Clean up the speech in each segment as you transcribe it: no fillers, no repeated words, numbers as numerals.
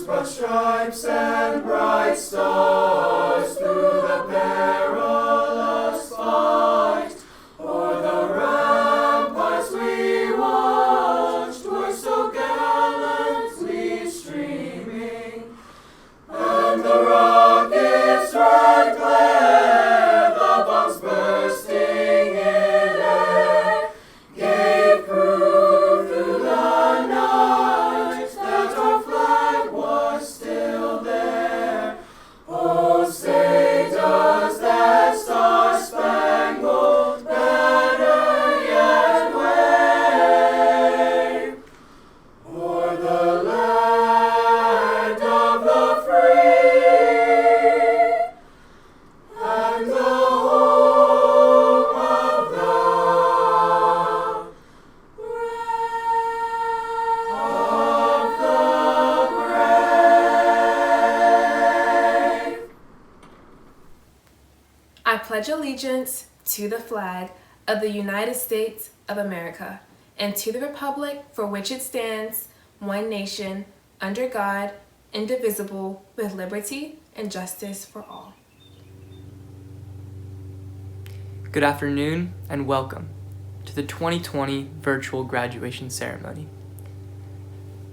broad stripes and bright stars through the perilous fight. O'er the ramparts we watched were so gallantly streaming, and the rockets' red glare, the bombs bursting in air, gave proof through the night that our flag was still there. Oh, say does that star-spangled banner yet wave o'er the land of the free and the home of the brave. I pledge allegiance to the flag of the United States of America and to the republic for which it stands, one nation, under God, indivisible, with liberty and justice for all. Good afternoon and welcome to the 2020 virtual graduation ceremony.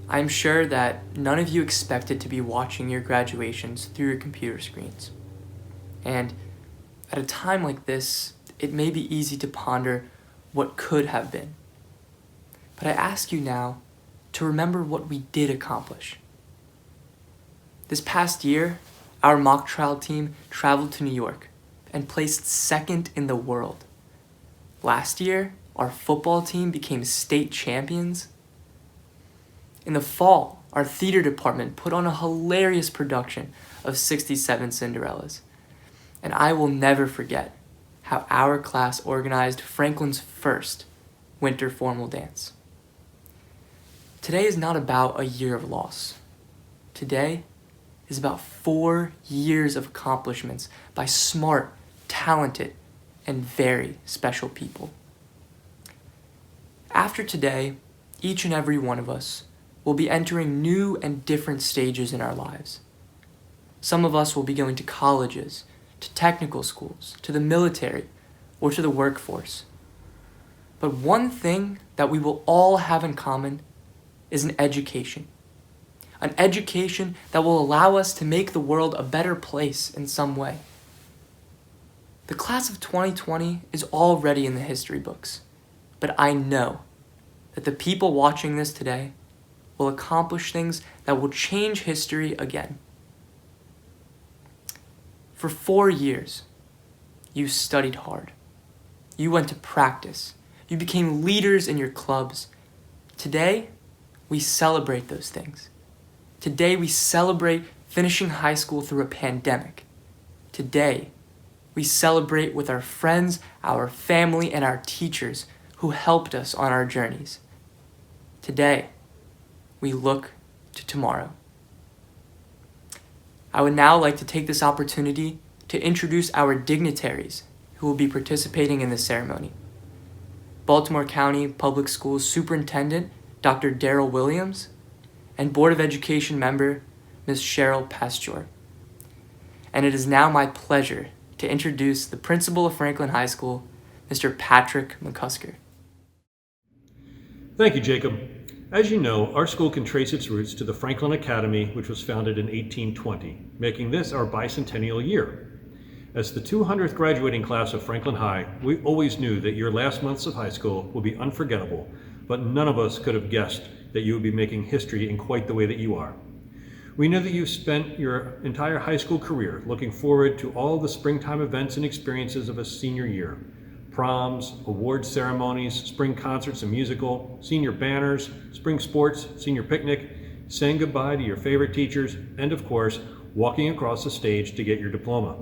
I'm sure that none of you expected to be watching your graduations through your computer screens. And at a time like this, it may be easy to ponder what could have been. But I ask you now to remember what we did accomplish. This past year, our mock trial team traveled to New York and placed second in the world. Last year, our football team became state champions. In the fall, our theater department put on a hilarious production of 67 Cinderellas. And I will never forget how our class organized Franklin's first winter formal dance. Today is not about a year of loss. Today is about 4 years of accomplishments by smart, talented, and very special people. After today, each and every one of us will be entering new and different stages in our lives. Some of us will be going to colleges, to technical schools, to the military, or to the workforce. But one thing that we will all have in common is an education. An education that will allow us to make the world a better place in some way. The class of 2020 is already in the history books, but I know that the people watching this today will accomplish things that will change history again. For 4 years, you studied hard. You went to practice. You became leaders in your clubs. Today, we celebrate those things. Today, we celebrate finishing high school through a pandemic. Today, we celebrate with our friends, our family, and our teachers who helped us on our journeys. Today, we look to tomorrow. I would now like to take this opportunity to introduce our dignitaries who will be participating in this ceremony. Baltimore County Public Schools Superintendent, Dr. Darrell Williams, and Board of Education member, Ms. Cheryl Pasteur. And it is now my pleasure to introduce the principal of Franklin High School, Mr. Patrick McCusker. Thank you, Jacob. As you know, our school can trace its roots to the Franklin Academy, which was founded in 1820, making this our bicentennial year. As the 200th graduating class of Franklin High, we always knew that your last months of high school would be unforgettable, but none of us could have guessed that you would be making history in quite the way that you are. We know that you've spent your entire high school career looking forward to all the springtime events and experiences of a senior year. Proms, award ceremonies, spring concerts and musical, senior banners, spring sports, senior picnic, saying goodbye to your favorite teachers, and of course, walking across the stage to get your diploma.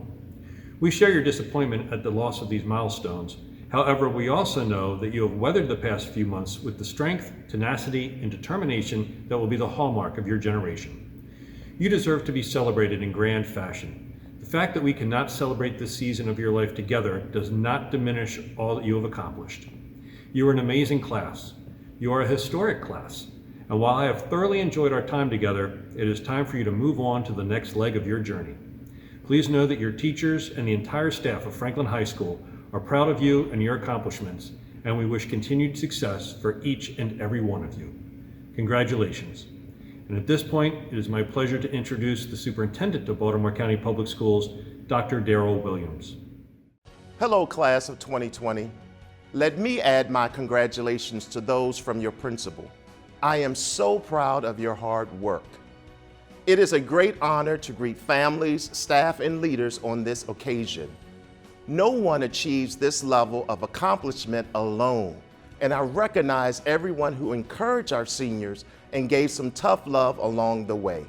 We share your disappointment at the loss of these milestones. However, we also know that you have weathered the past few months with the strength, tenacity, and determination that will be the hallmark of your generation. You deserve to be celebrated in grand fashion. The fact that we cannot celebrate this season of your life together does not diminish all that you have accomplished. You are an amazing class. You are a historic class. And while I have thoroughly enjoyed our time together, it is time for you to move on to the next leg of your journey. Please know that your teachers and the entire staff of Franklin High School are proud of you and your accomplishments, and we wish continued success for each and every one of you. Congratulations. And at this point, it is my pleasure to introduce the Superintendent of Baltimore County Public Schools, Dr. Darrell Williams. Hello, class of 2020. Let me add my congratulations to those from your principal. I am so proud of your hard work. It is a great honor to greet families, staff, and leaders on this occasion. No one achieves this level of accomplishment alone, and I recognize everyone who encouraged our seniors and gave some tough love along the way.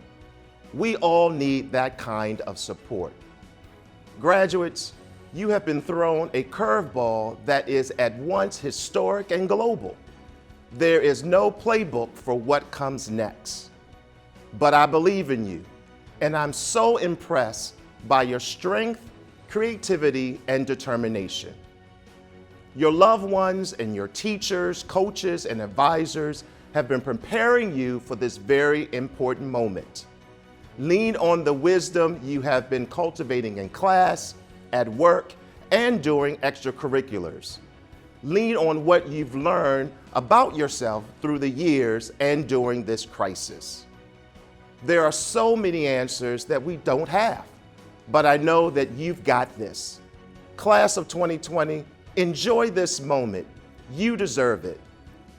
We all need that kind of support. Graduates, you have been thrown a curveball that is at once historic and global. There is no playbook for what comes next. But I believe in you, and I'm so impressed by your strength, creativity, and determination. Your loved ones and your teachers, coaches, and advisors have been preparing you for this very important moment. Lean on the wisdom you have been cultivating in class, at work, and during extracurriculars. Lean on what you've learned about yourself through the years and during this crisis. There are so many answers that we don't have, but I know that you've got this. Class of 2020, enjoy this moment. You deserve it.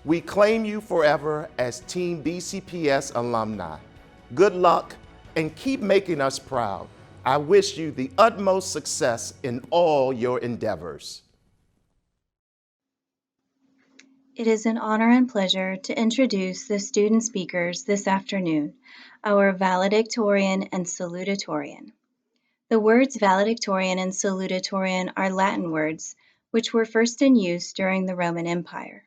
We claim you forever as Team BCPS alumni. Good luck and keep making us proud. I wish you the utmost success in all your endeavors. It is an honor and pleasure to introduce the student speakers this afternoon, our valedictorian and salutatorian. The words valedictorian and salutatorian are Latin words which were first in use during the Roman Empire.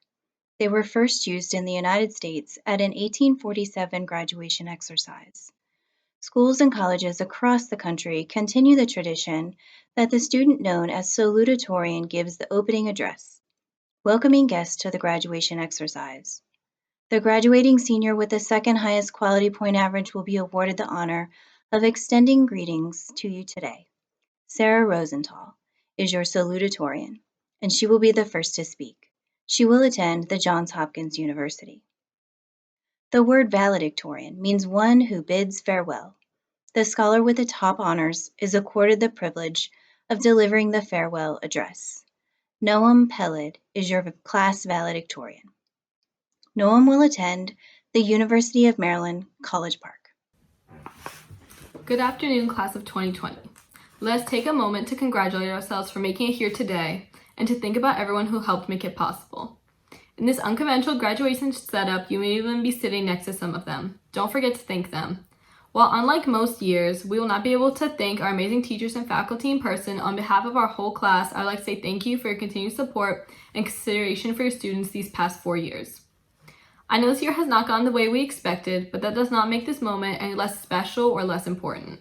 They were first used in the United States at an 1847 graduation exercise. Schools and colleges across the country continue the tradition that the student known as salutatorian gives the opening address, welcoming guests to the graduation exercise. The graduating senior with the second highest quality point average will be awarded the honor of extending greetings to you today. Sarah Rosenthal is your salutatorian, and she will be the first to speak. She will attend the Johns Hopkins University. The word valedictorian means one who bids farewell. The scholar with the top honors is accorded the privilege of delivering the farewell address. Noam Peled is your class valedictorian. Noam will attend the University of Maryland, College Park. Good afternoon, class of 2020. Let's take a moment to congratulate ourselves for making it here today and to think about everyone who helped make it possible. In this unconventional graduation setup, you may even be sitting next to some of them. Don't forget to thank them. While unlike most years, we will not be able to thank our amazing teachers and faculty in person, on behalf of our whole class, I would like to say thank you for your continued support and consideration for your students these past 4 years. I know this year has not gone the way we expected, but that does not make this moment any less special or less important.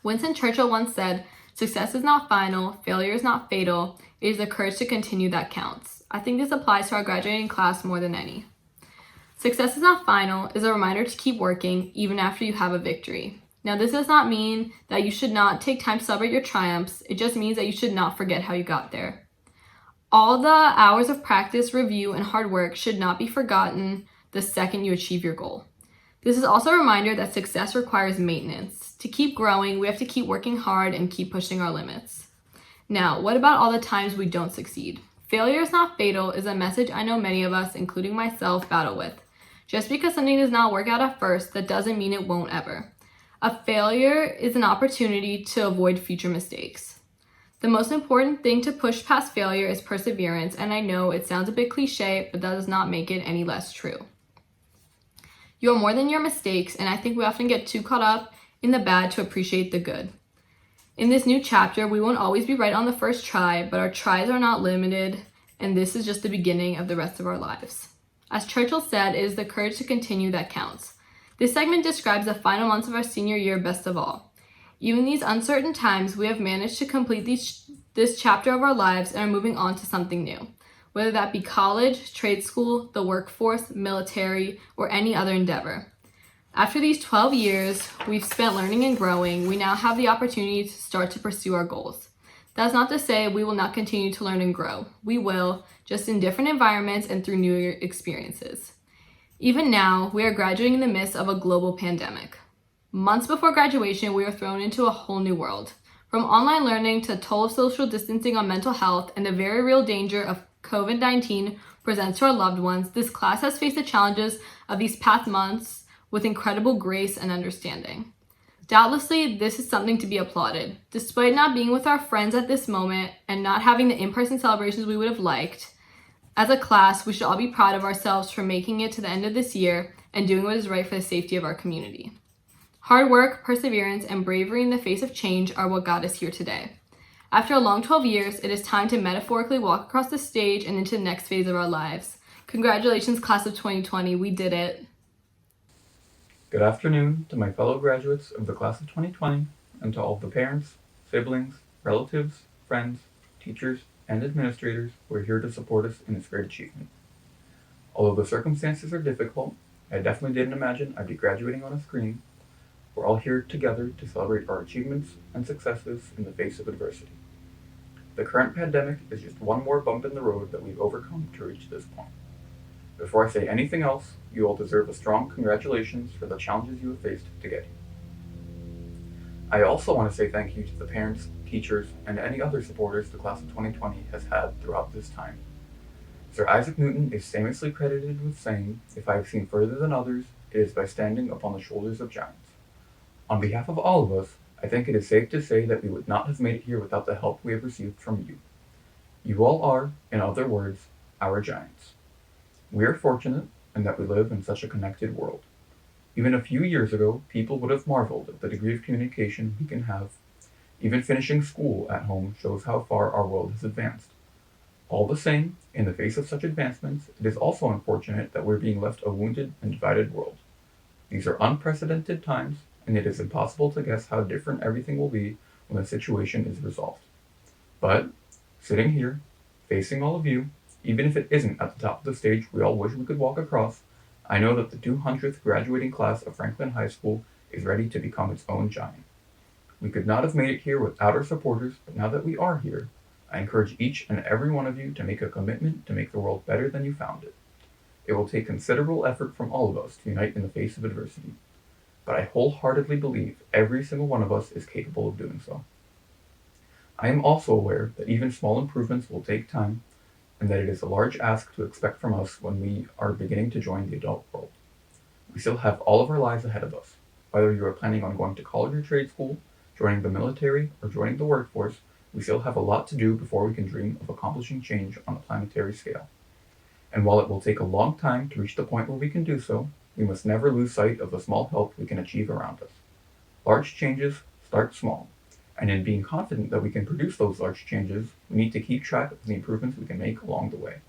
Winston Churchill once said, "Success is not final, failure is not fatal, it is the courage to continue that counts." I think this applies to our graduating class more than any. Success is not final is a reminder to keep working even after you have a victory. Now, this does not mean that you should not take time to celebrate your triumphs. It just means that you should not forget how you got there. All the hours of practice, review, and hard work should not be forgotten the second you achieve your goal. This is also a reminder that success requires maintenance. To keep growing, we have to keep working hard and keep pushing our limits. Now, what about all the times we don't succeed? Failure is not fatal is a message I know many of us, including myself, battle with. Just because something does not work out at first, that doesn't mean it won't ever. A failure is an opportunity to avoid future mistakes. The most important thing to push past failure is perseverance, and I know it sounds a bit cliche, but that does not make it any less true. You are more than your mistakes, and I think we often get too caught up in the bad to appreciate the good. In this new chapter, we won't always be right on the first try, but our tries are not limited, and this is just the beginning of the rest of our lives. As Churchill said, it is the courage to continue that counts. This segment describes the final months of our senior year best of all. Even in these uncertain times, we have managed to complete this chapter of our lives and are moving on to something new. whether that be college, trade school, the workforce, military, or any other endeavor. After these 12 years we've spent learning and growing, we now have the opportunity to start to pursue our goals. That's not to say we will not continue to learn and grow. We will, just in different environments and through new experiences. Even now, we are graduating in the midst of a global pandemic. Months before graduation, we are thrown into a whole new world. From online learning to toll of social distancing on mental health and the very real danger of COVID-19 presents to our loved ones, this class has faced the challenges of these past months with incredible grace and understanding. Doubtlessly, this is something to be applauded. Despite not being with our friends at this moment and not having the in-person celebrations we would have liked, as a class, we should all be proud of ourselves for making it to the end of this year and doing what is right for the safety of our community. Hard work, perseverance, and bravery in the face of change are what got us here today. After a long 12 years, it is time to metaphorically walk across the stage and into the next phase of our lives. Congratulations, class of 2020, we did it. Good afternoon to my fellow graduates of the class of 2020 and to all of the parents, siblings, relatives, friends, teachers, and administrators who are here to support us in this great achievement. Although the circumstances are difficult, I definitely didn't imagine I'd be graduating on a screen. We're all here together to celebrate our achievements and successes in the face of adversity. The current pandemic is just one more bump in the road that we've overcome to reach this point. Before I say anything else, you all deserve a strong congratulations for the challenges you have faced to get here. I also want to say thank you to the parents, teachers, and any other supporters the class of 2020 has had throughout this time. Sir Isaac Newton is famously credited with saying, "If I have seen further than others, it is by standing upon the shoulders of giants." On behalf of all of us, I think it is safe to say that we would not have made it here without the help we have received from you. You all are, in other words, our giants. We are fortunate in that we live in such a connected world. Even a few years ago, people would have marveled at the degree of communication we can have. Even finishing school at home shows how far our world has advanced. All the same, in the face of such advancements, it is also unfortunate that we're being left a wounded and divided world. These are unprecedented times, and it is impossible to guess how different everything will be when the situation is resolved. But, sitting here, facing all of you, even if it isn't at the top of the stage we all wish we could walk across, I know that the 200th graduating class of Franklin High School is ready to become its own giant. We could not have made it here without our supporters, but now that we are here, I encourage each and every one of you to make a commitment to make the world better than you found it. It will take considerable effort from all of us to unite in the face of adversity, but I wholeheartedly believe every single one of us is capable of doing so. I am also aware that even small improvements will take time, and that it is a large ask to expect from us when we are beginning to join the adult world. We still have all of our lives ahead of us. Whether you are planning on going to college or trade school, joining the military, or joining the workforce, we still have a lot to do before we can dream of accomplishing change on a planetary scale. And while it will take a long time to reach the point where we can do so, we must never lose sight of the small help we can achieve around us. Large changes start small, and in being confident that we can produce those large changes, we need to keep track of the improvements we can make along the way.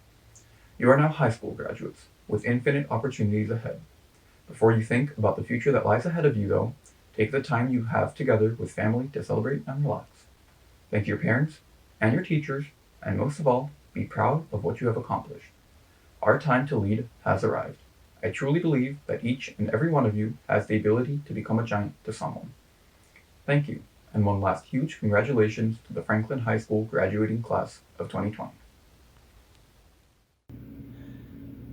You are now high school graduates, with infinite opportunities ahead. Before you think about the future that lies ahead of you, though, take the time you have together with family to celebrate and relax. Thank your parents and your teachers, and most of all, be proud of what you have accomplished. Our time to lead has arrived. I truly believe that each and every one of you has the ability to become a giant to someone. Thank you, and one last huge congratulations to the Franklin High School graduating class of 2020.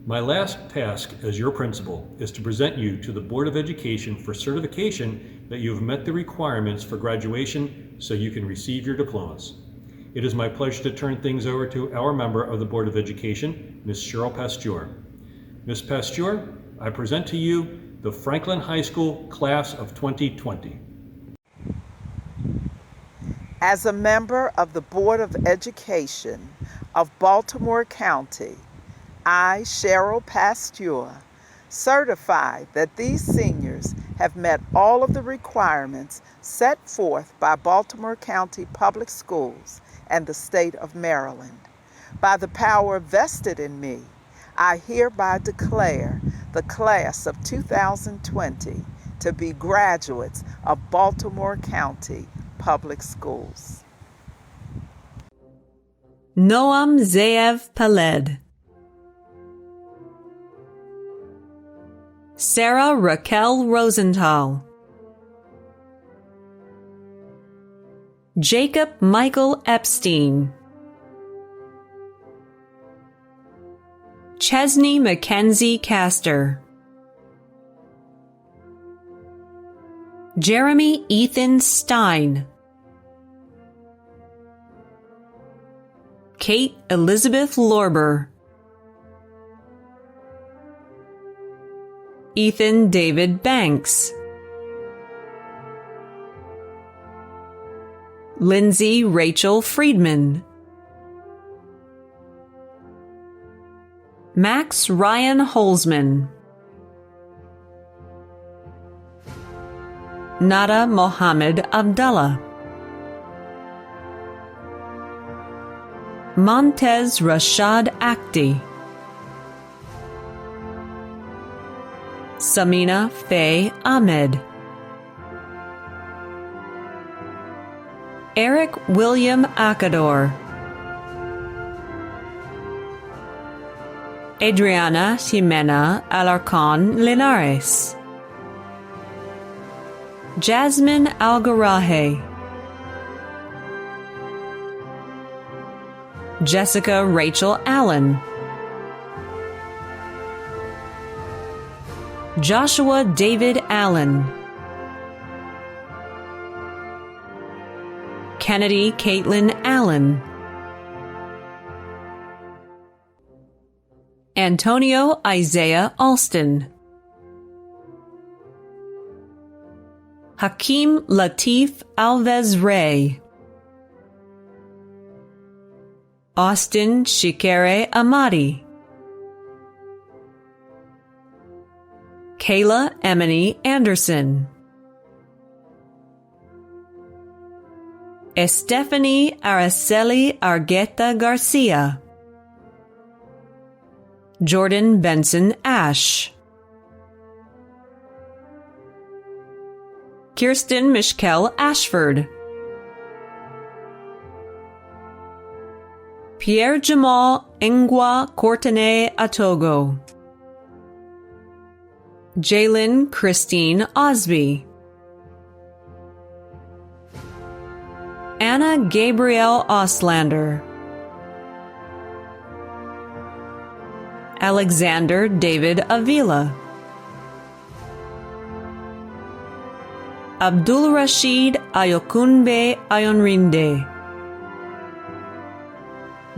My last task as your principal is to present you to the Board of Education for certification that you have met the requirements for graduation so you can receive your diplomas. It is my pleasure to turn things over to our member of the Board of Education, Ms. Cheryl Pasteur. Ms. Pasteur, I present to you the Franklin High School Class of 2020. As a member of the Board of Education of Baltimore County, I, Cheryl Pasteur, certify that these seniors have met all of the requirements set forth by Baltimore County Public Schools and the state of Maryland. By the power vested in me, I hereby declare the class of 2020 to be graduates of Baltimore County Public Schools. Noam Zeev Peled, Sarah Raquel Rosenthal, Jacob Michael Epstein, Chesney Mackenzie Castor, Jeremy Ethan Stein, Kate Elizabeth Lorber, Ethan David Banks, Lindsay Rachel Friedman, Max Ryan Holzman, Nada Mohammed Abdallah, Montez Rashad Akhti, Samina Faye Ahmed, Eric William Acador, Adriana Ximena Alarcon Linares, Jasmine Algaraje, Jessica Rachel Allen, Joshua David Allen, Kennedy Caitlin Allen, Antonio Isaiah Alston, Hakeem Latif Alves Ray, Austin Shikere Amadi, Kayla Emily Anderson, Estefany Araceli Argueta Garcia, Jordan Benson Ash, Kirsten Mishkel Ashford, Pierre Jamal Ngwa Courtenay Atogo, Jalen Christine Osby, Anna Gabrielle Oslander, Alexander David Avila, Abdul Rashid Ayokunbe Ayonrinde,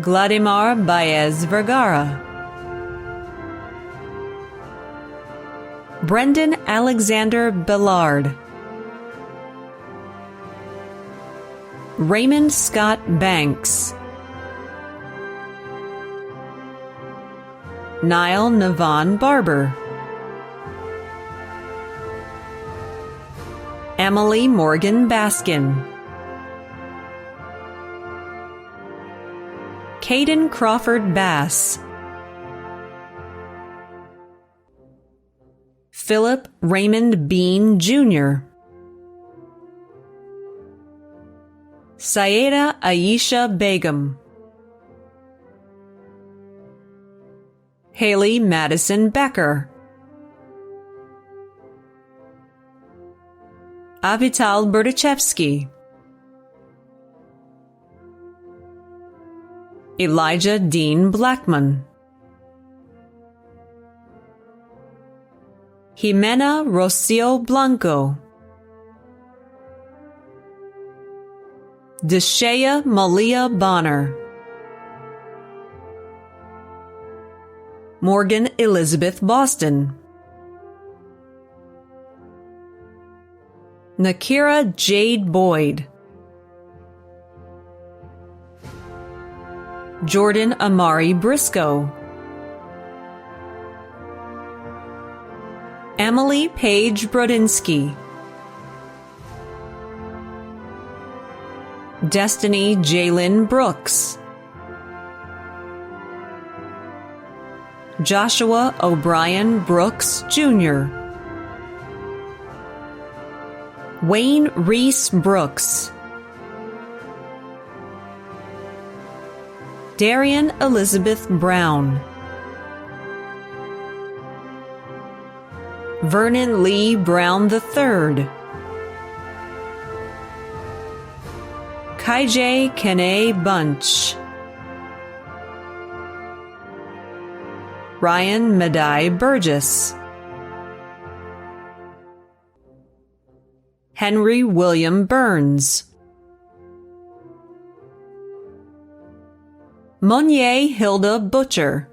Gladimar Baez Vergara, Brendan Alexander Bellard, Raymond Scott Banks, Niall Navon Barber, Emily Morgan Baskin, Caden Crawford Bass, Philip Raymond Bean Jr., Sayeda Aisha Begum, Haley Madison Becker, Avital Berdichevsky, Elijah Dean Blackman, Jimena Rocio Blanco, Deshea Malia Bonner, Morgan Elizabeth Boston, Nakira Jade Boyd, Jordan Amari Briscoe, Emily Paige Brodinski, Destiny Jalen Brooks, Joshua O'Brien Brooks Jr., Wayne Reese Brooks, Darian Elizabeth Brown, Vernon Lee Brown III, Kaijay Kene Bunch, Ryan Madai Burgess, Henry William Burns, Monier Hilda Butcher,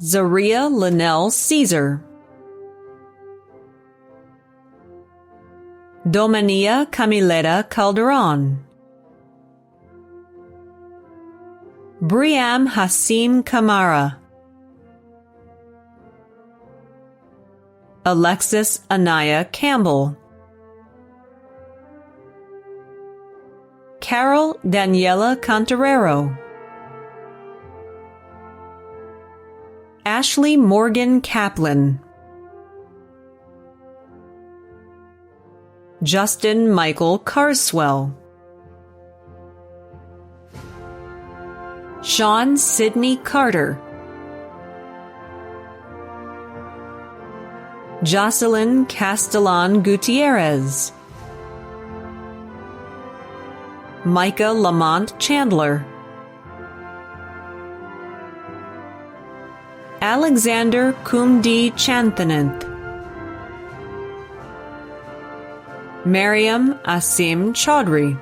Zaria Linnell Caesar, Domania Camileta Calderon, Briam Hassim Kamara, Alexis Anaya Campbell, Carol Daniela Cantarero, Ashley Morgan Kaplan, Justin Michael Carswell, Sean Sidney Carter, Jocelyn Castellan Gutierrez, Micah Lamont Chandler, Alexander Kumdi Chanthananth, Mariam Asim Chaudhry,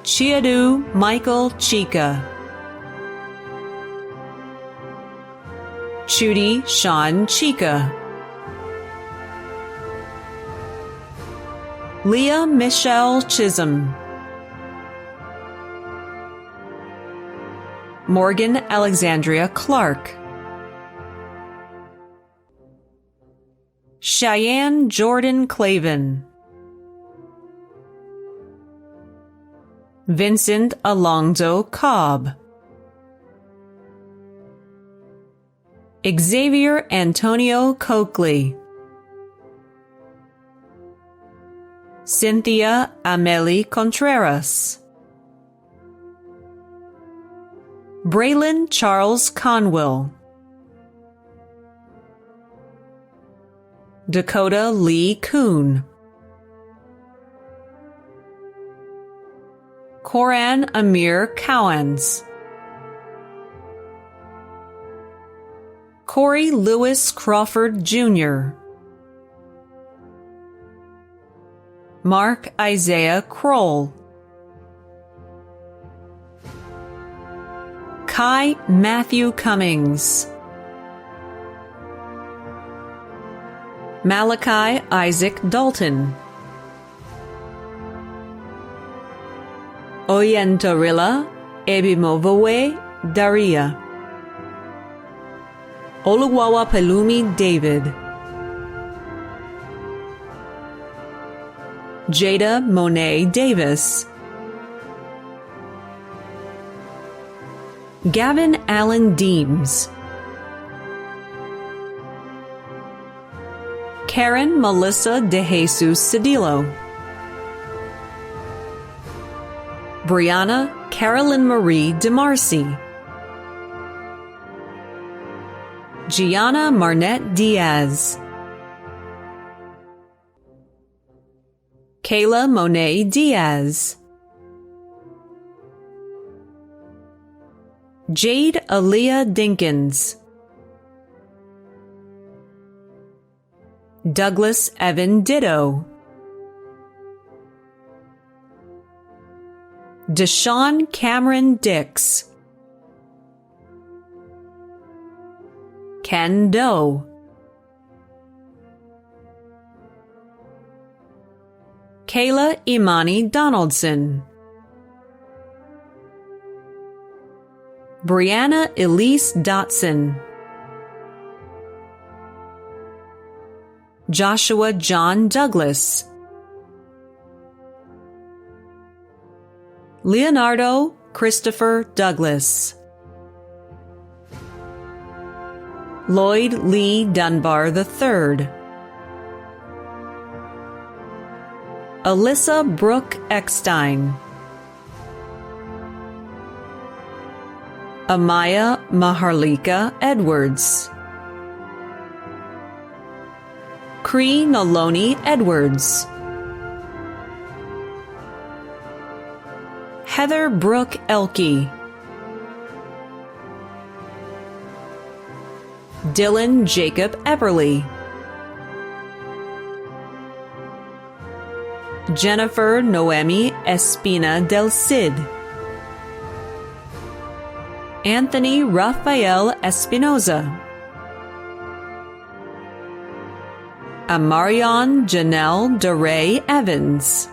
Chiadu Michael Chika, Chudi Sean Chika, Leah Michelle Chisholm, Morgan Alexandria Clark, Cheyenne Jordan Clavin, Vincent Alonzo Cobb, Xavier Antonio Coakley, Cynthia Amelie Contreras, Braylon Charles Conwell, Dakota Lee Kuhn, Koran Amir Cowans, Corey Lewis Crawford Jr., Mark Isaiah Kroll, Kai Matthew Cummings, Malachi Isaac Dalton, Oyentorilla Ebimovowe Daria, Oluwawa Pelumi David, Jada Monet Davis, Gavin Allen Deems, Karen Melissa De Jesus Cedillo, Brianna Carolyn Marie DeMarcy, Gianna Marnette Diaz, Kayla Monet Diaz, Jade Aaliyah Dinkins, Douglas Evan Ditto, Deshaun Cameron Dix, Ken Doe, Kayla Imani Donaldson, Brianna Elise Dotson, Joshua John Douglas, Leonardo Christopher Douglas, Lloyd Lee Dunbar III, Alyssa Brooke Eckstein, Amaya Maharlika Edwards, Cree Noloni Edwards, Heather Brooke Elke, Dylan Jacob Epperly, Jennifer Noemi Espina del Cid, Anthony Rafael Espinoza, Amarion Janelle DeRay Evans,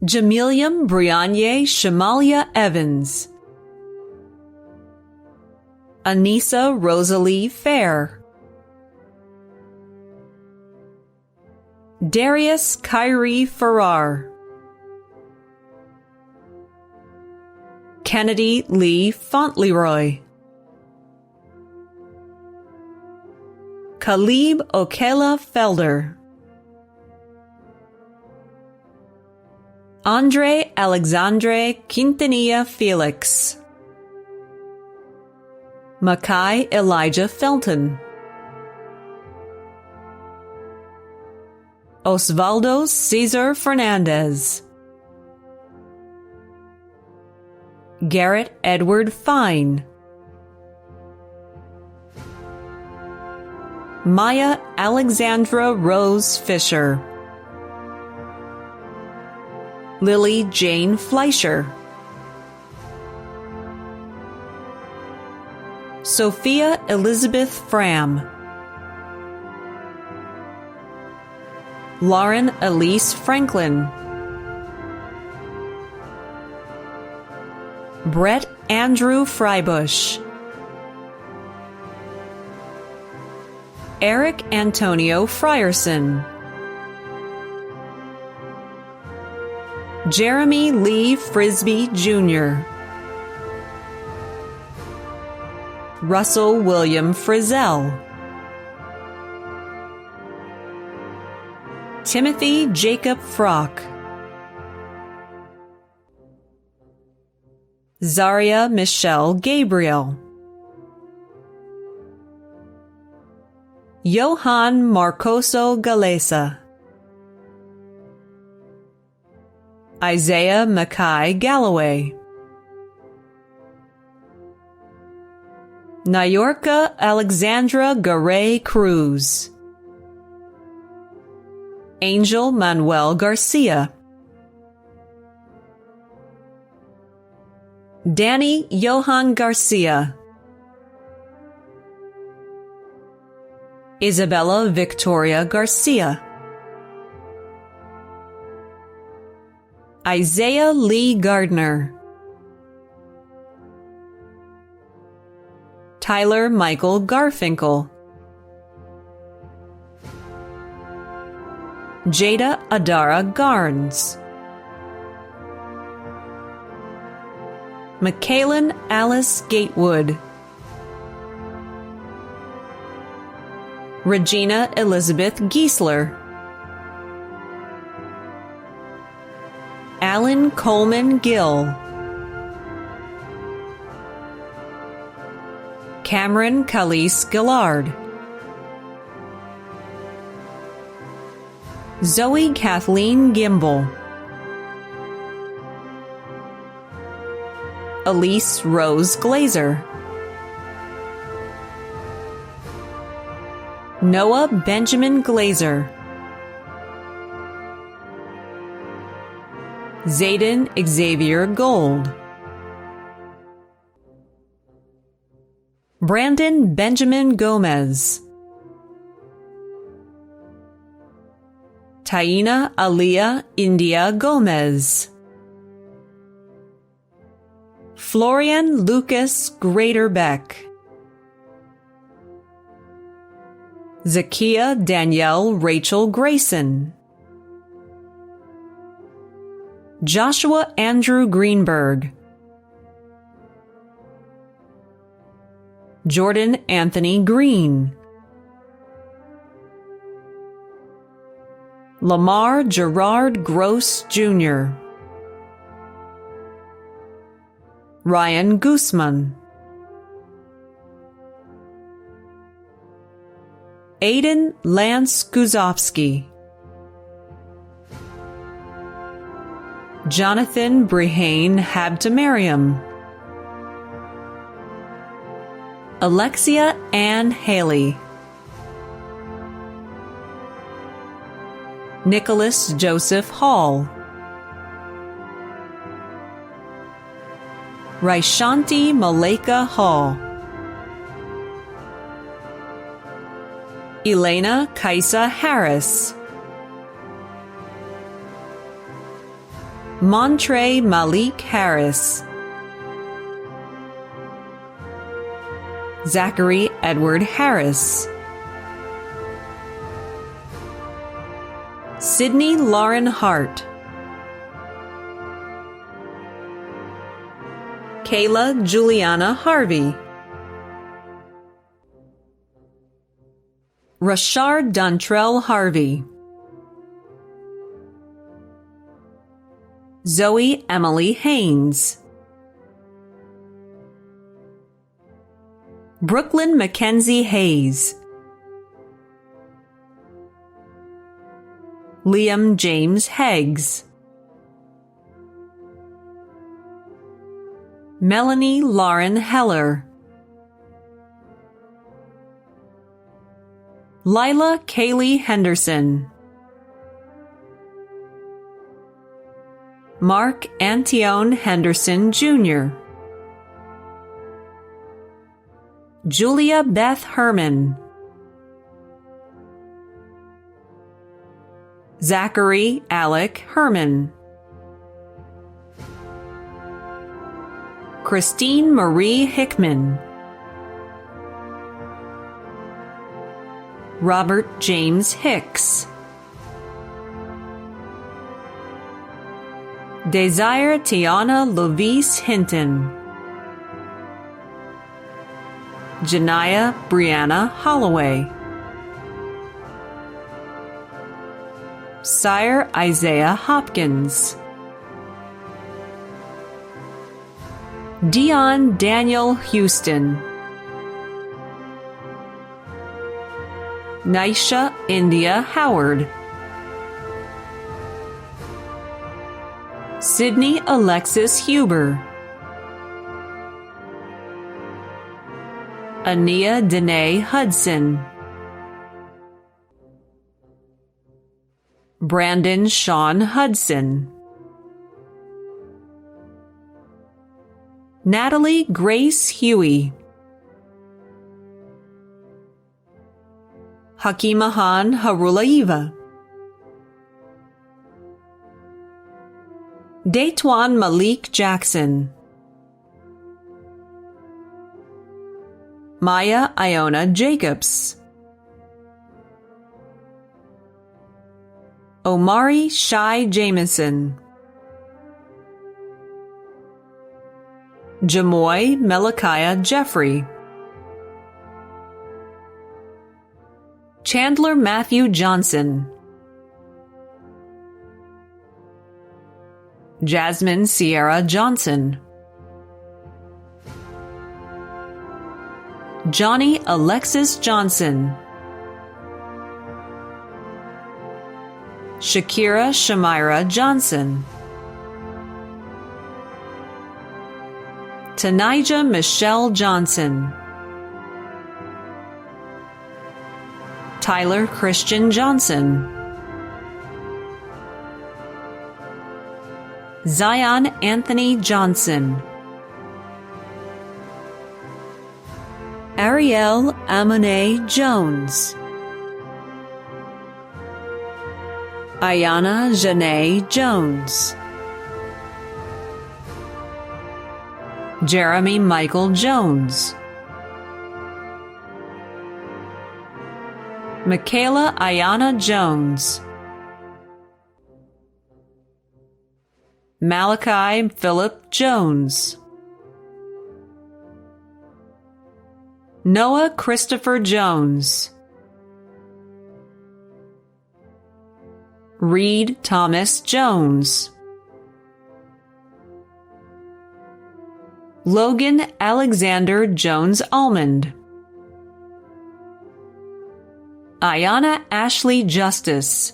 Jamilium Brianye Shamalia Evans, Anissa Rosalie Fair, Darius Kyrie Farrar, Kennedy Lee Fauntleroy, Khalib Okela Felder, Andre Alexandre Quintanilla Felix, Makai Elijah Felton, Osvaldo Cesar Fernandez, Garrett Edward Fine, Maya Alexandra Rose Fisher, Lily Jane Fleischer, Sophia Elizabeth Fram, Lauren Elise Franklin, Brett Andrew Freibush, Eric Antonio Frierson, Jeremy Lee Frisbee Jr., Russell William Frizzell, Timothy Jacob Frock, Zaria Michelle Gabriel, Johan Marcoso Galesa, Isaiah Mackay Galloway, Nayorka Alexandra Garay Cruz, Angel Manuel Garcia, Danny Johan Garcia, Isabella Victoria Garcia, Isaiah Lee Gardner, Tyler Michael Garfinkel, Jada Adara Garnes, Michaelan Alice Gatewood, Regina Elizabeth Giesler, Alan Coleman Gill, Cameron Calise Gillard, Zoe Kathleen Gimble, Elise Rose Glazer, Noah Benjamin Glazer, Zayden Xavier Gold, Brandon Benjamin Gomez, Taina Aliyah India Gomez, Florian Lucas Graderbeck, Zakia Danielle Rachel Grayson, Joshua Andrew Greenberg, Jordan Anthony Green, Lamar Gerard Gross Jr., Ryan Guzman, Aiden Lance Guzovsky, Jonathan Brehane Habtemariam, Alexia Ann Haley, Nicholas Joseph Hall, Raishanti Maleka Hall, Elena Kaisa Harris, Montre Malik Harris, Zachary Edward Harris, Sydney Lauren Hart, Kayla Juliana Harvey, Rashard Dontrell Harvey, Zoe Emily Haynes, Brooklyn Mackenzie Hayes, Liam James Heggs, Melanie Lauren Heller, Lila Kaylee Henderson, Mark Antione Henderson Jr., Julia Beth Herman, Zachary Alec Herman, Christine Marie Hickman, Robert James Hicks, Desire Tiana Lovis Hinton, Janiyah Brianna Holloway, Sire Isaiah Hopkins, Dion Daniel Houston, Nisha India Howard, Sydney Alexis Huber, Ania Danae Hudson, Brandon Sean Hudson, Natalie Grace Huey, Hakimahan Harulaiva, Daytwan Malik Jackson, Maya Iona Jacobs, Omari Shai Jameson, Jamoy Melakiah Jeffrey, Chandler Matthew Johnson, Jasmine Sierra Johnson, Johnny Alexis Johnson, Shakira Shamira Johnson, Tanija Michelle Johnson, Tyler Christian Johnson, Zion Anthony Johnson, Ariel Amone Jones, Ayana Janae Jones, Jeremy Michael Jones, Michaela Ayana Jones, Malachi Philip Jones, Noah Christopher Jones, Reed Thomas Jones. Logan Alexander Jones Almond. Ayana Ashley Justice.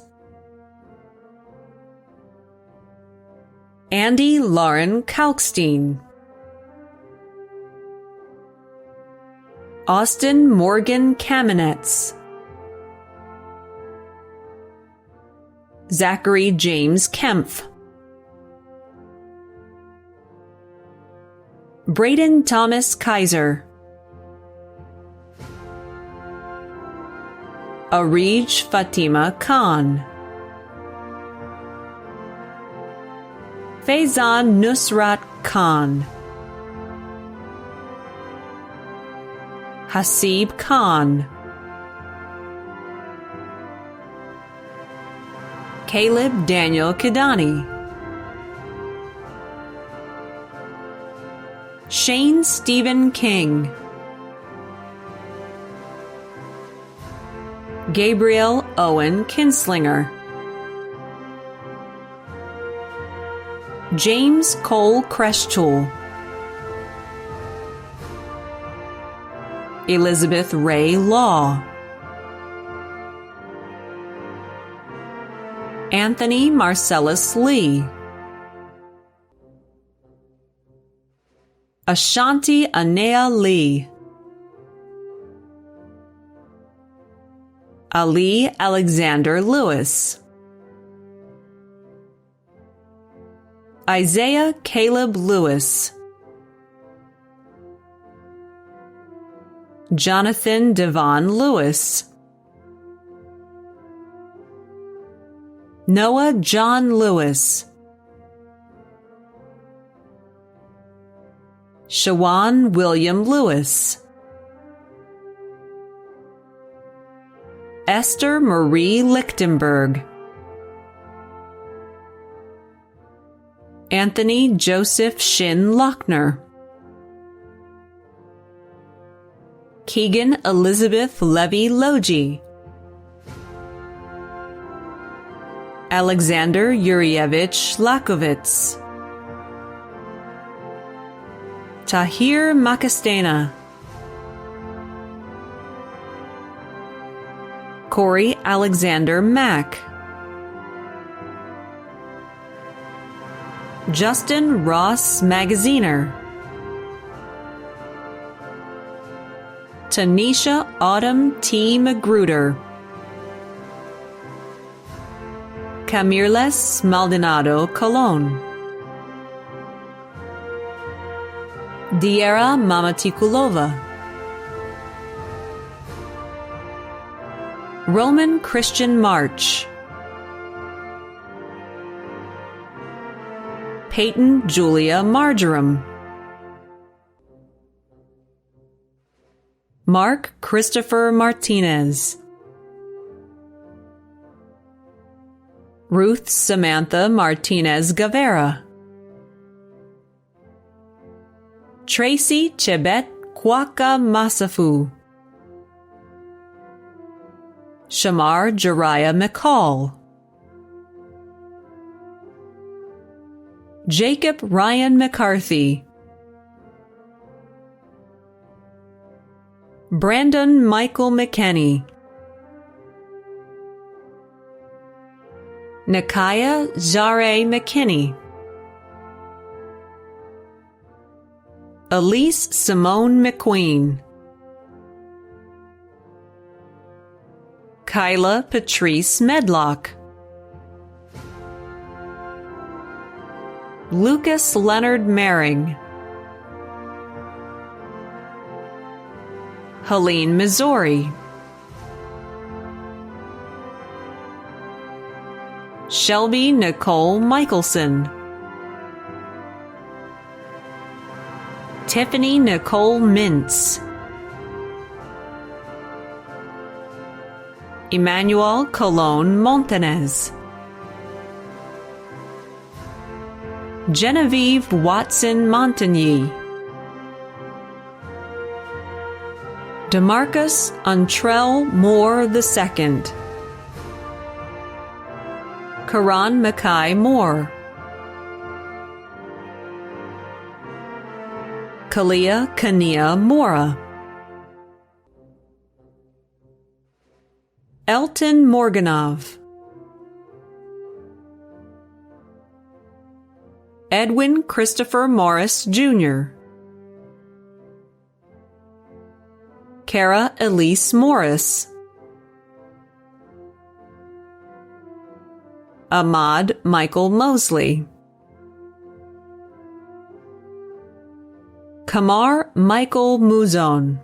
Andy Lauren Kalkstein. Austin Morgan Kamenetz. Zachary James Kempf. Braden Thomas Kaiser. Arij Fatima Khan. Faizan Nusrat Khan. Hasib Khan. Caleb Daniel Kidani. Shane Stephen King. Gabriel Owen Kinslinger. James Cole Kreschtul. Elizabeth Ray Law. Anthony Marcellus Lee. Ashanti Anea Lee. Ali Alexander Lewis. Isaiah Caleb Lewis. Jonathan Devon Lewis. Noah John Lewis. Shawan William Lewis. Esther Marie Lichtenberg. Anthony Joseph Shin Lochner. Keegan Elizabeth Levy Logie. Alexander Yurievich Lakovitz. Tahir Makastena. Corey Alexander Mack. Justin Ross Magaziner. Tanisha Autumn T. Magruder. Camirles Maldonado Colon. Diera Mamatikulova. Roman Christian March. Peyton Julia Marjoram. Mark Christopher Martinez. Ruth Samantha Martinez Guevara. Tracy Chebet Kwaka Masafu. Shamar Jariah McCall. Jacob Ryan McCarthy. Brandon Michael McKenney. Nakaya Zare McKinney. Elise Simone McQueen. Kyla Patrice Medlock. Lucas Leonard Maring. Helene Missouri. Shelby Nicole Michelson. Tiffany Nicole Mintz. Emmanuel Colon Montanez. Genevieve Watson Montagny. Demarcus Untrell Moore II. Karan Mackay Moore, Kalia Kania Mora, Elton Morganov, Edwin Christopher Morris, Jr., Kara Elise Morris, Ahmad Michael Mosley, Kamar Michael Muzon,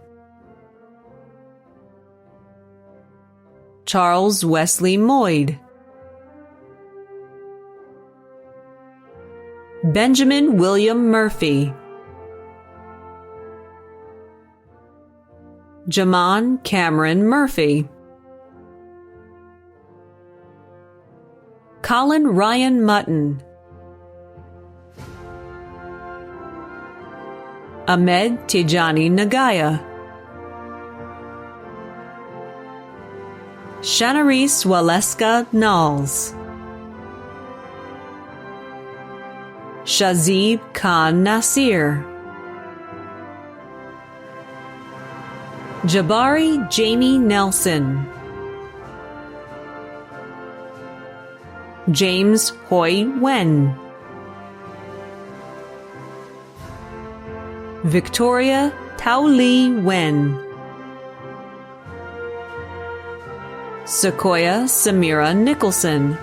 Charles Wesley Moyd, Benjamin William Murphy, Jaman Cameron Murphy, Colin Ryan Mutton, Ahmed Tijani Nagaya, Shanaris Waleska Knowles, Shazib Khan Nasir, Jabari Jamie Nelson, James Hoy Wen, Victoria Tao Li Wen, Sequoia Samira Nicholson,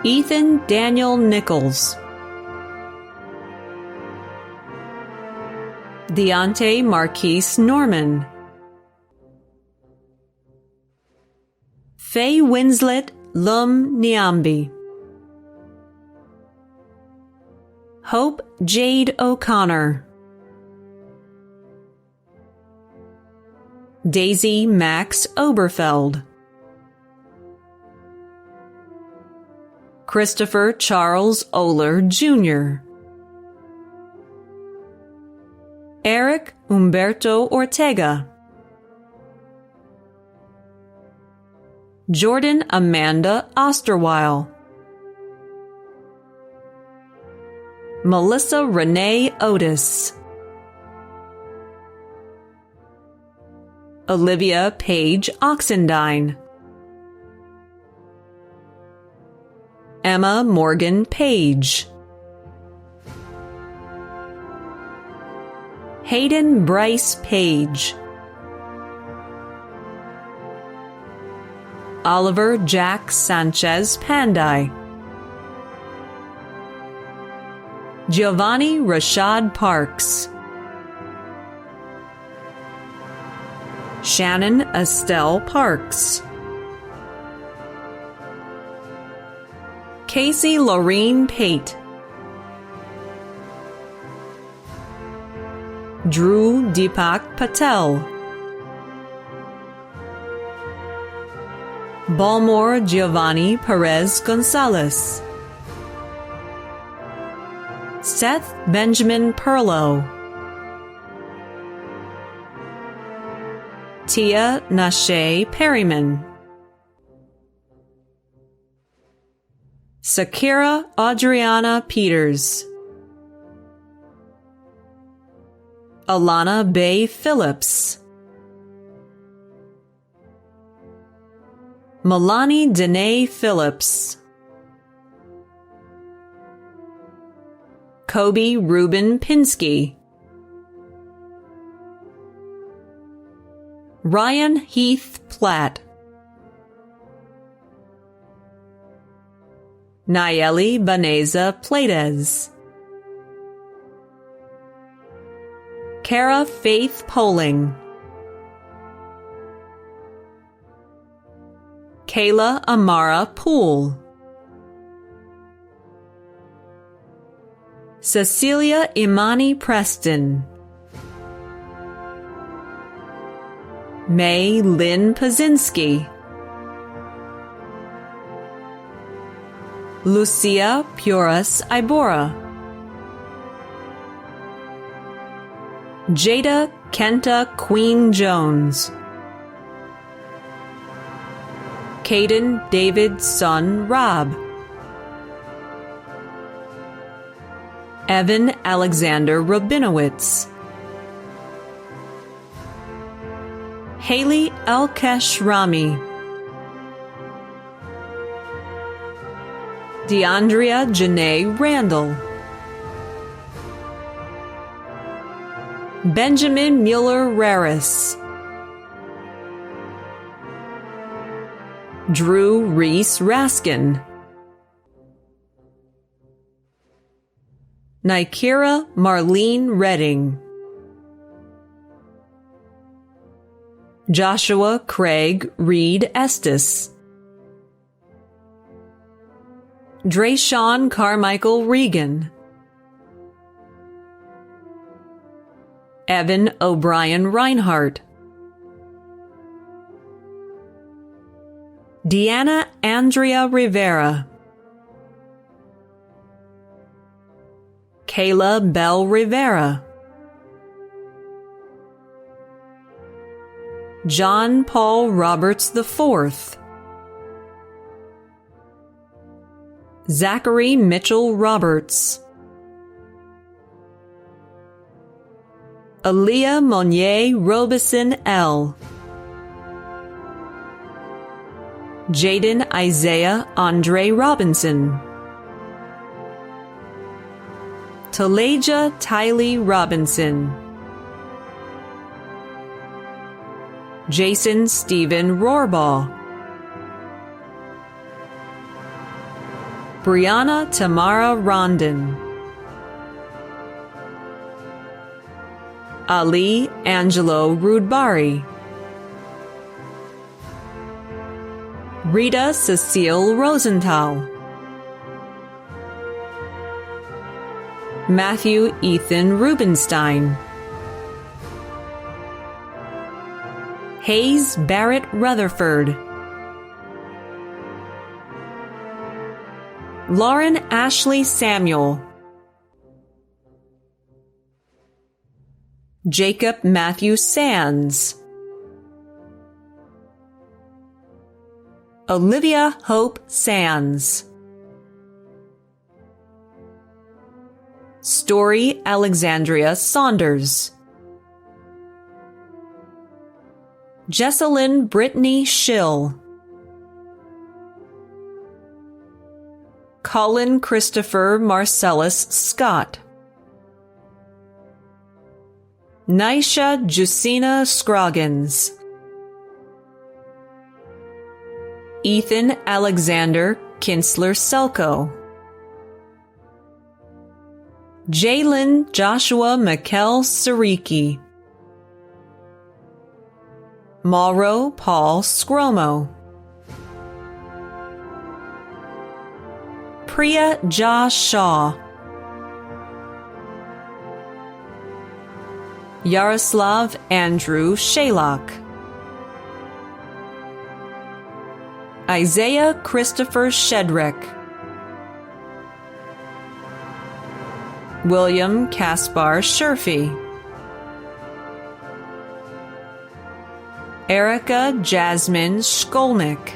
Ethan Daniel Nichols, Deontay Marquise Norman, Faye Winslet Lum Niambi, Hope Jade O'Connor, Daisy Max Oberfeld, Christopher Charles Oler, Jr., Eric Humberto Ortega, Jordan Amanda Osterweil, Melissa Renee Otis, Olivia Page Oxendine, Emma Morgan Page, Hayden Bryce Page, Oliver Jack Sanchez Pandai, Giovanni Rashad Parks, Shannon Estelle Parks, Casey Laureen Pate, Drew Deepak Patel, Balmore Giovanni Perez Gonzalez, Seth Benjamin Perlow, Tia Nashe Perryman, Sakira Adriana Peters, Alana Bay Phillips, Milani Danae Phillips, Kobe Ruben Pinsky, Ryan Heath Platt, Nayeli Baneza Plates, Kara Faith Poling, Kayla Amara Poole, Cecilia Imani Preston, May Lynn Pazinski, Lucia Puras Ibora, Jada Kenta Queen Jones, Caden David Son Rob, Evan Alexander Rabinowitz, Haley Alkesh Rami, DeAndrea Janae Randall, Benjamin Mueller Raris, Drew Reese Raskin, Nikira Marlene Redding, Joshua Craig Reed Estes, Drayshawn Carmichael Regan, Evan O'Brien Reinhardt, Deanna Andrea Rivera, Kayla Bell Rivera, John Paul Roberts IV, Zachary Mitchell Roberts, Aaliyah Monnier Robeson L, Jaden Isaiah Andre Robinson, Talaja Tylee Robinson, Jason Stephen Rohrbaugh, Brianna Tamara Rondon, Ali Angelo Rudbari, Rita Cecile Rosenthal, Matthew Ethan Rubenstein, Hayes Barrett Rutherford, Lauren Ashley Samuel, Jacob Matthew Sands, Olivia Hope Sands, Story Alexandria Saunders, Jesselyn Brittany Schill, Colin Christopher Marcellus Scott, Nisha Jusina Scroggins, Ethan Alexander Kinsler Selko, Jalen Joshua Mikkel Sariki, Mauro Paul Scromo, Priya Josh Shaw, Yaroslav Andrew Shaylock, Isaiah Christopher Shedrick, William Kaspar Sherfy, Erica Jasmine Skolnick,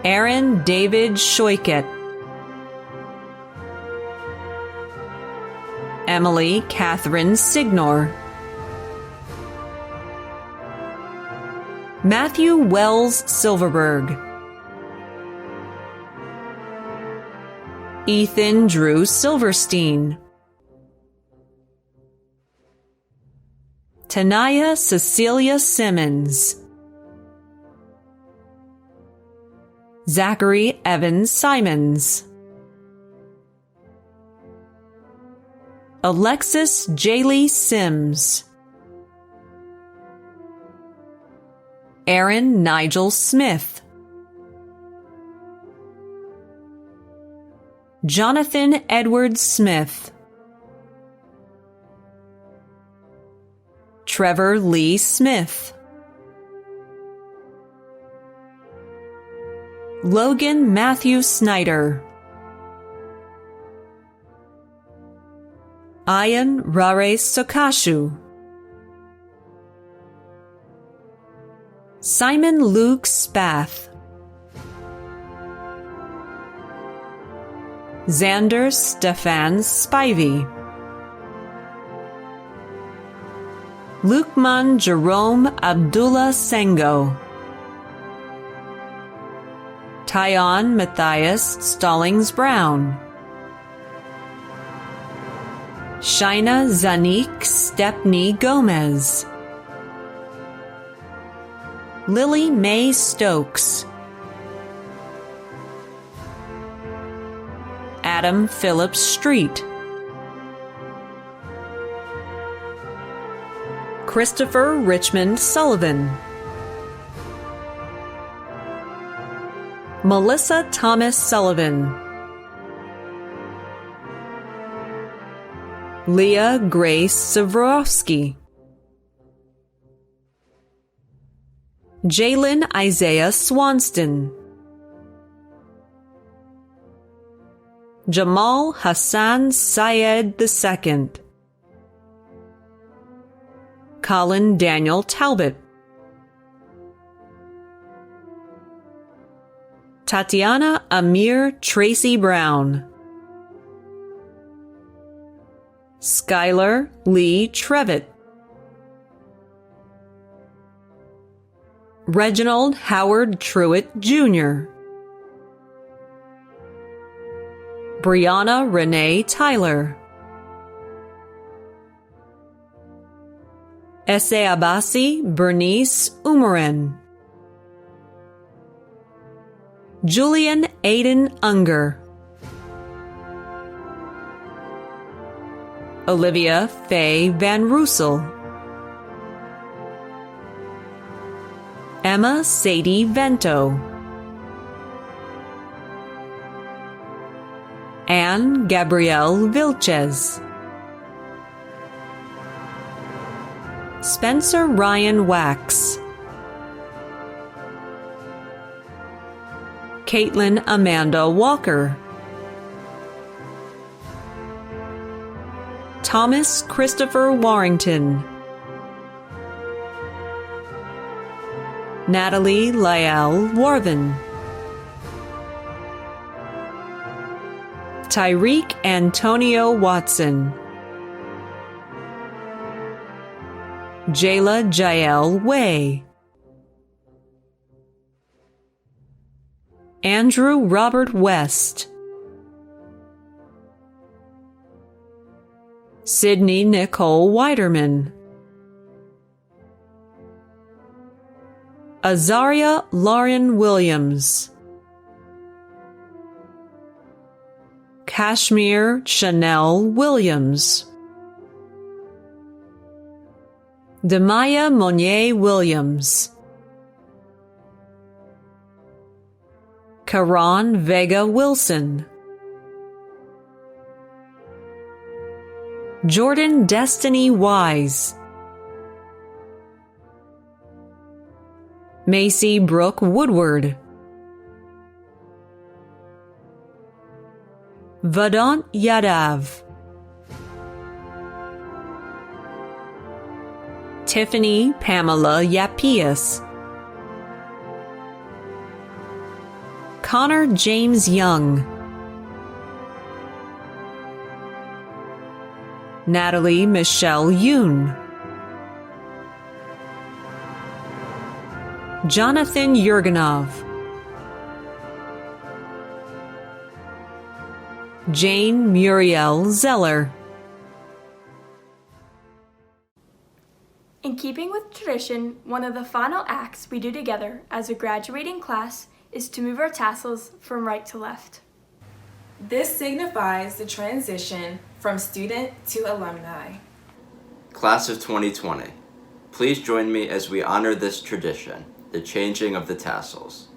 Aaron David Shoiket, Emily Catherine Signor, Matthew Wells Silverberg, Ethan Drew Silverstein, Tanaya Cecilia Simmons, Zachary Evans Simons, Alexis Jaylee Sims, Aaron Nigel Smith, Jonathan Edward Smith, Trevor Lee Smith, Logan Matthew Snyder, Ayan Rare Sokashu, Simon Luke Spath, Xander Stefan Spivey, Lukman Jerome Abdullah Sengo, Tyon Matthias Stallings Brown, Shaina Zanik Stepney Gomez, Lily Mae Stokes, Adam Phillips Street, Christopher Richmond Sullivan, Melissa Thomas Sullivan, Leah Grace Zavorowski, Jalen Isaiah Swanston, Jamal Hassan Syed II, Colin Daniel Talbot, Tatiana Amir Tracy Brown, Skylar Lee Trevitt, Reginald Howard Truitt Jr., Brianna Renee Tyler, Ese Abasi Bernice Umaren, Julian Aiden Unger, Olivia Faye Van Roosel, Emma Sadie Vento, Anne Gabrielle Vilches, Spencer Ryan Wax, Caitlin Amanda Walker, Thomas Christopher Warrington, Natalie Lyell Warvin, Tyreek Antonio Watson, Jayla Jael Way, Andrew Robert West, Sydney Nicole Weiderman, Azaria Lauren Williams, Kashmir Chanel Williams, Demaya Monnier Williams, Karan Vega Wilson, Jordan Destiny Wise, Macy Brooke Woodward, Vedant Yadav, Tiffany Pamela Yapias, Connor James Young, Natalie Michelle Yoon, Jonathan Yurganov, Jane Muriel Zeller. In keeping with tradition, one of the final acts we do together as a graduating class is to move our tassels from right to left. This signifies the transition from student to alumni. Class of 2020, please join me as we honor this tradition, the changing of the tassels.